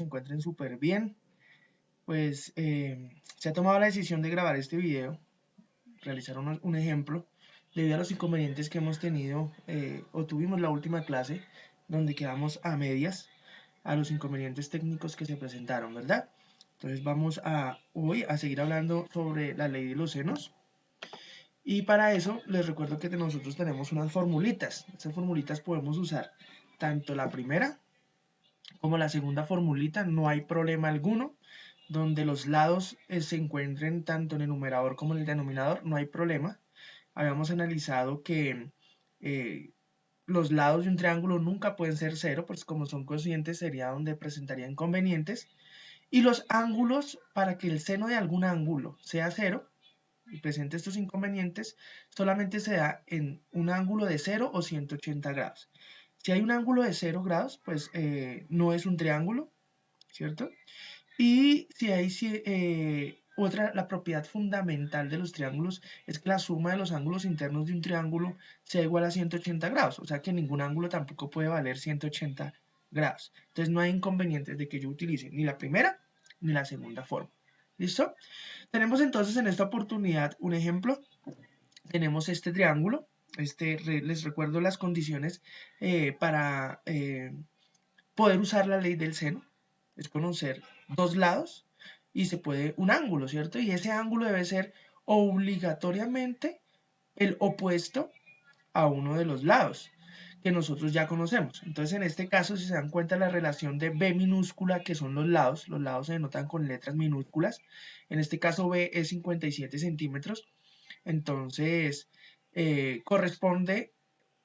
se encuentren súper bien. Pues se ha tomado la decisión de grabar este video, realizar un ejemplo, debido a los inconvenientes que hemos tenido o tuvimos la última clase, donde quedamos a medias, a los inconvenientes técnicos que se presentaron, ¿verdad? Entonces vamos hoy a seguir hablando sobre la ley de los senos. Y para eso les recuerdo que nosotros tenemos unas formulitas. Estas formulitas podemos usar tanto la primera como la segunda formulita, no hay problema alguno. Donde los lados se encuentren tanto en el numerador como en el denominador, no hay problema. Habíamos analizado que los lados de un triángulo nunca pueden ser cero, pues como son cocientes sería donde presentaría inconvenientes. Y los ángulos, para que el seno de algún ángulo sea cero y presente estos inconvenientes, solamente se da en un ángulo de 0 o 180 grados. Si hay un ángulo de 0 grados, pues no es un triángulo, ¿cierto? Y si hay la propiedad fundamental de los triángulos es que la suma de los ángulos internos de un triángulo sea igual a 180 grados, o sea que ningún ángulo tampoco puede valer 180 grados. Entonces no hay inconvenientes de que yo utilice ni la primera ni la segunda forma. ¿Listo? Tenemos entonces en esta oportunidad un ejemplo. Tenemos este triángulo. Les recuerdo las condiciones para poder usar la ley del seno. Es conocer dos lados y se puede un ángulo, ¿cierto? Y ese ángulo debe ser obligatoriamente el opuesto a uno de los lados que nosotros ya conocemos. Entonces, en este caso, si se dan cuenta, la relación de B minúscula, que son los lados se denotan con letras minúsculas. En este caso, B es 57 centímetros. Entonces, corresponde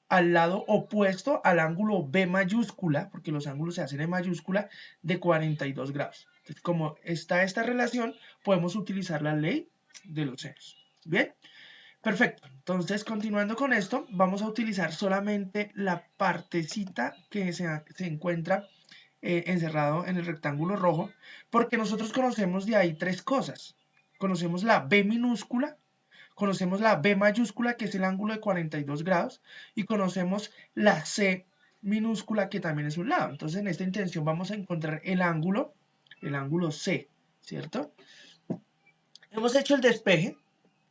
al lado opuesto al ángulo B mayúscula, porque los ángulos se hacen en mayúscula, de 42 grados. Entonces, como está esta relación, podemos utilizar la ley de los senos. ¿Bien? Perfecto. Entonces, continuando con esto, vamos a utilizar solamente la partecita que se encuentra encerrado en el rectángulo rojo, porque nosotros conocemos de ahí tres cosas. Conocemos la B minúscula, conocemos la B mayúscula, que es el ángulo de 42 grados, y conocemos la C minúscula, que también es un lado. Entonces, en esta intención vamos a encontrar el ángulo C, ¿cierto? Hemos hecho el despeje,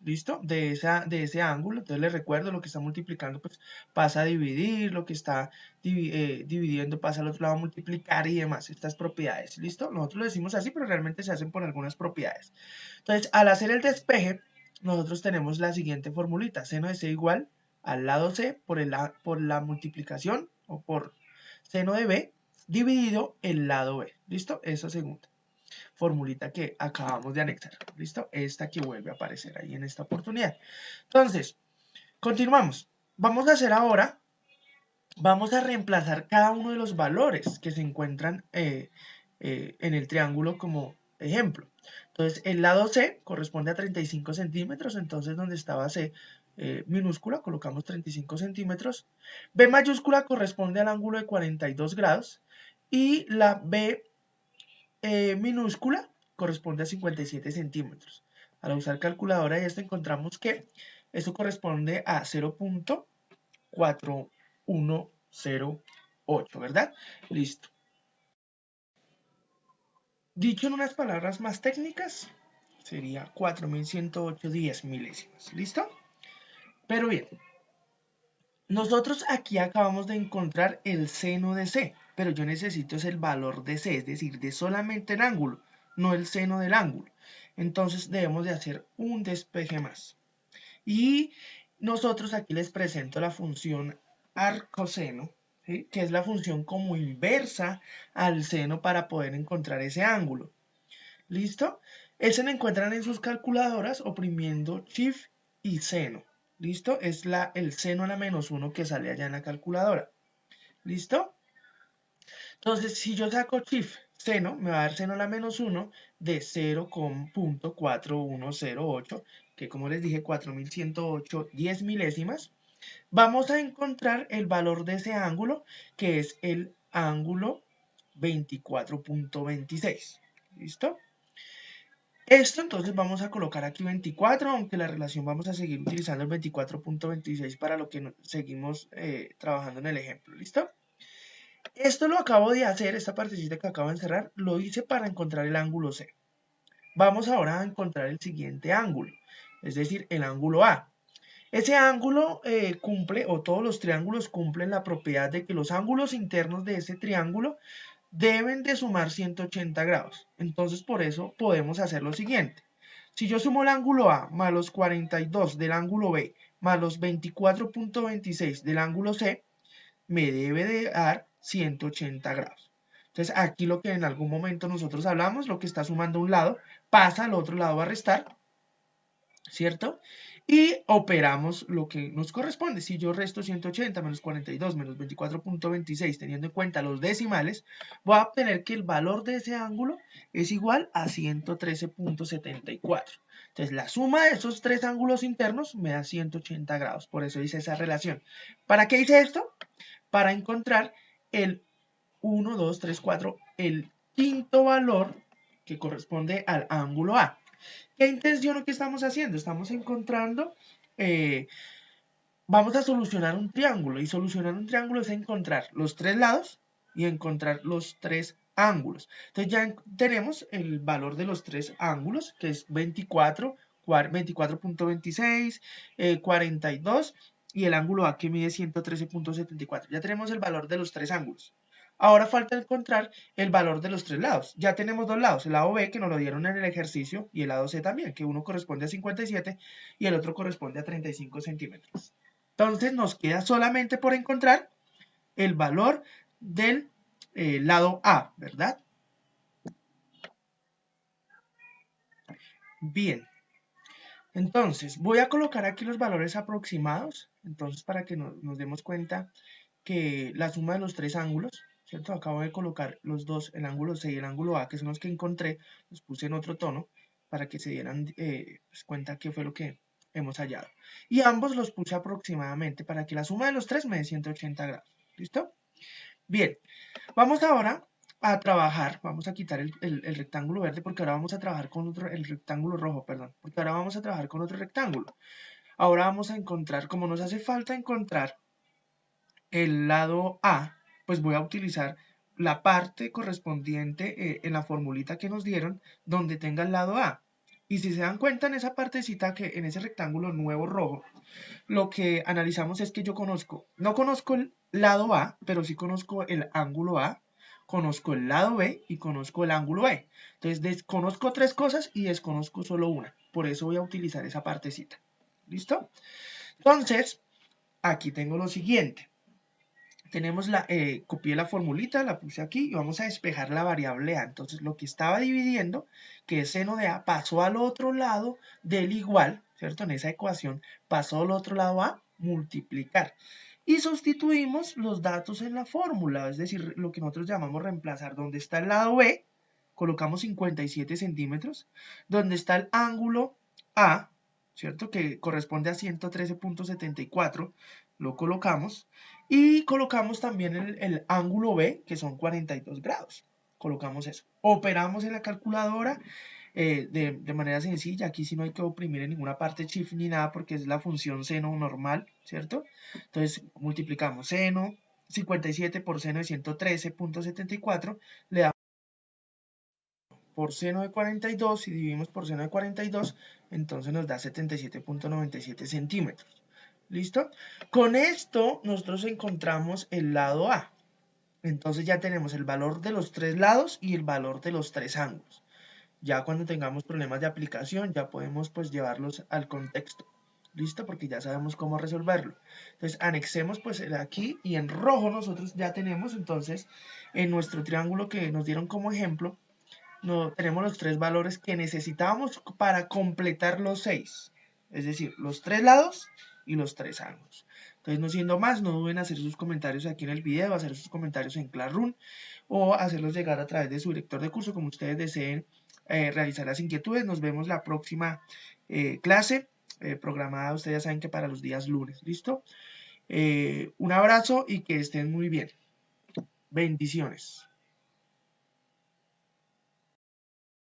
¿listo? De ese ángulo. Entonces les recuerdo, lo que está multiplicando pues pasa a dividir, lo que está dividiendo pasa al otro lado a multiplicar y demás, estas propiedades, ¿listo? Nosotros lo decimos así, pero realmente se hacen por algunas propiedades. Entonces, al hacer el despeje, nosotros tenemos la siguiente formulita: seno de C igual al lado C por la multiplicación o por seno de B dividido el lado B, ¿listo? Esa segunda formulita que acabamos de anexar, ¿listo? Esta que vuelve a aparecer ahí en esta oportunidad. Entonces, continuamos. Vamos a hacer ahora, vamos a reemplazar cada uno de los valores que se encuentran en el triángulo como ejemplo. Entonces, el lado C corresponde a 35 centímetros, entonces donde estaba C minúscula, colocamos 35 centímetros. B mayúscula corresponde al ángulo de 42 grados y la B minúscula corresponde a 57 centímetros. Al usar calculadora y esto encontramos que esto corresponde a 0.4108, ¿verdad? Listo. Dicho en unas palabras más técnicas, sería 4108 milésimas. ¿Listo? Pero bien, nosotros aquí acabamos de encontrar el seno de C, pero yo necesito es el valor de C, es decir, de solamente el ángulo, no el seno del ángulo. Entonces debemos de hacer un despeje más. Y nosotros aquí les presento la función arcoseno, ¿sí? Que es la función como inversa al seno para poder encontrar ese ángulo. ¿Listo? Ese lo encuentran en sus calculadoras oprimiendo Shift y seno. ¿Listo? Es el seno a la -1 que sale allá en la calculadora. ¿Listo? Entonces, si yo saco Shift seno, me va a dar seno a la -1 de 0.4108, que como les dije, 4108 milésimas. Vamos a encontrar el valor de ese ángulo, que es el ángulo 24.26. ¿Listo? Esto entonces vamos a colocar aquí 24, aunque la relación vamos a seguir utilizando el 24.26 para lo que seguimos trabajando en el ejemplo, ¿listo? Esto lo acabo de hacer, esta partecita que acabo de encerrar, lo hice para encontrar el ángulo C. Vamos ahora a encontrar el siguiente ángulo, es decir, el ángulo A. Ese ángulo cumple, o todos los triángulos cumplen la propiedad de que los ángulos internos de ese triángulo deben de sumar 180 grados. Entonces, por eso podemos hacer lo siguiente. Si yo sumo el ángulo A más los 42 del ángulo B más los 24.26 del ángulo C, me debe de dar 180 grados. Entonces, aquí lo que en algún momento nosotros hablamos, lo que está sumando a un lado, pasa al otro lado a restar, ¿cierto? Y operamos lo que nos corresponde. Si yo resto 180 menos 42 menos 24.26, teniendo en cuenta los decimales, voy a obtener que el valor de ese ángulo es igual a 113.74. Entonces, la suma de esos tres ángulos internos me da 180 grados. Por eso hice esa relación. ¿Para qué hice esto? Para encontrar el 1, 2, 3, 4, el quinto valor que corresponde al ángulo A. ¿Qué intención o qué estamos haciendo? Estamos encontrando, vamos a solucionar un triángulo, y solucionar un triángulo es encontrar los tres lados y encontrar los tres ángulos. Entonces ya tenemos el valor de los tres ángulos, que es 24, 24.26, 42, y el ángulo A que mide 113.74. Ya tenemos el valor de los tres ángulos. Ahora falta encontrar el valor de los tres lados. Ya tenemos dos lados, el lado B que nos lo dieron en el ejercicio y el lado C también, que uno corresponde a 57 y el otro corresponde a 35 centímetros. Entonces nos queda solamente por encontrar el valor del lado A, ¿verdad? Bien. Entonces, voy a colocar aquí los valores aproximados, entonces para que nos demos cuenta que la suma de los tres ángulos, ¿cierto? Acabo de colocar los dos, el ángulo C y el ángulo A, que son los que encontré, los puse en otro tono para que se dieran pues, cuenta qué fue lo que hemos hallado. Y ambos los puse aproximadamente para que la suma de los tres me dé 180 grados. ¿Listo? Bien, vamos ahora a trabajar, vamos a quitar el rectángulo verde porque ahora vamos a trabajar con otro, el rectángulo rojo, perdón, porque ahora vamos a trabajar con otro rectángulo. Ahora vamos a encontrar, como nos hace falta encontrar el lado A, pues voy a utilizar la parte correspondiente en la formulita que nos dieron donde tenga el lado A. Y si se dan cuenta en esa partecita que en ese rectángulo nuevo rojo, lo que analizamos es que yo no conozco el lado A, pero sí conozco el ángulo A, conozco el lado B y conozco el ángulo B. Entonces desconozco tres cosas y desconozco solo una. Por eso voy a utilizar esa partecita. ¿Listo? Entonces, aquí tengo lo siguiente. Tenemos copié la formulita, la puse aquí y vamos a despejar la variable A. Entonces lo que estaba dividiendo, que es seno de A, pasó al otro lado del igual, ¿cierto? En esa ecuación pasó al otro lado a multiplicar. Y sustituimos los datos en la fórmula, es decir, lo que nosotros llamamos reemplazar. Donde está el lado B, colocamos 57 centímetros. Donde está el ángulo A, ¿cierto? Que corresponde a 113.74, lo colocamos. Y colocamos también el ángulo B, que son 42 grados. Colocamos eso. Operamos en la calculadora de manera sencilla. Aquí sí no hay que oprimir en ninguna parte shift ni nada porque es la función seno normal, ¿cierto? Entonces multiplicamos seno 57 por seno de 113.74, le damos por seno de 42 y dividimos por seno de 42, entonces nos da 77.97 centímetros. ¿Listo? Con esto nosotros encontramos el lado A. Entonces ya tenemos el valor de los tres lados y el valor de los tres ángulos. Ya cuando tengamos problemas de aplicación ya podemos pues llevarlos al contexto. ¿Listo? Porque ya sabemos cómo resolverlo. Entonces anexemos pues aquí y en rojo nosotros ya tenemos entonces en nuestro triángulo que nos dieron como ejemplo, tenemos los tres valores que necesitábamos para completar los 6. Es decir, los tres lados y los tres ángulos. Entonces, no siendo más, no duden en hacer sus comentarios aquí en el video, hacer sus comentarios en Classroom o hacerlos llegar a través de su director de curso, como ustedes deseen realizar las inquietudes. Nos vemos la próxima clase programada, ustedes ya saben que para los días lunes. ¿Listo? Un abrazo y que estén muy bien. Bendiciones.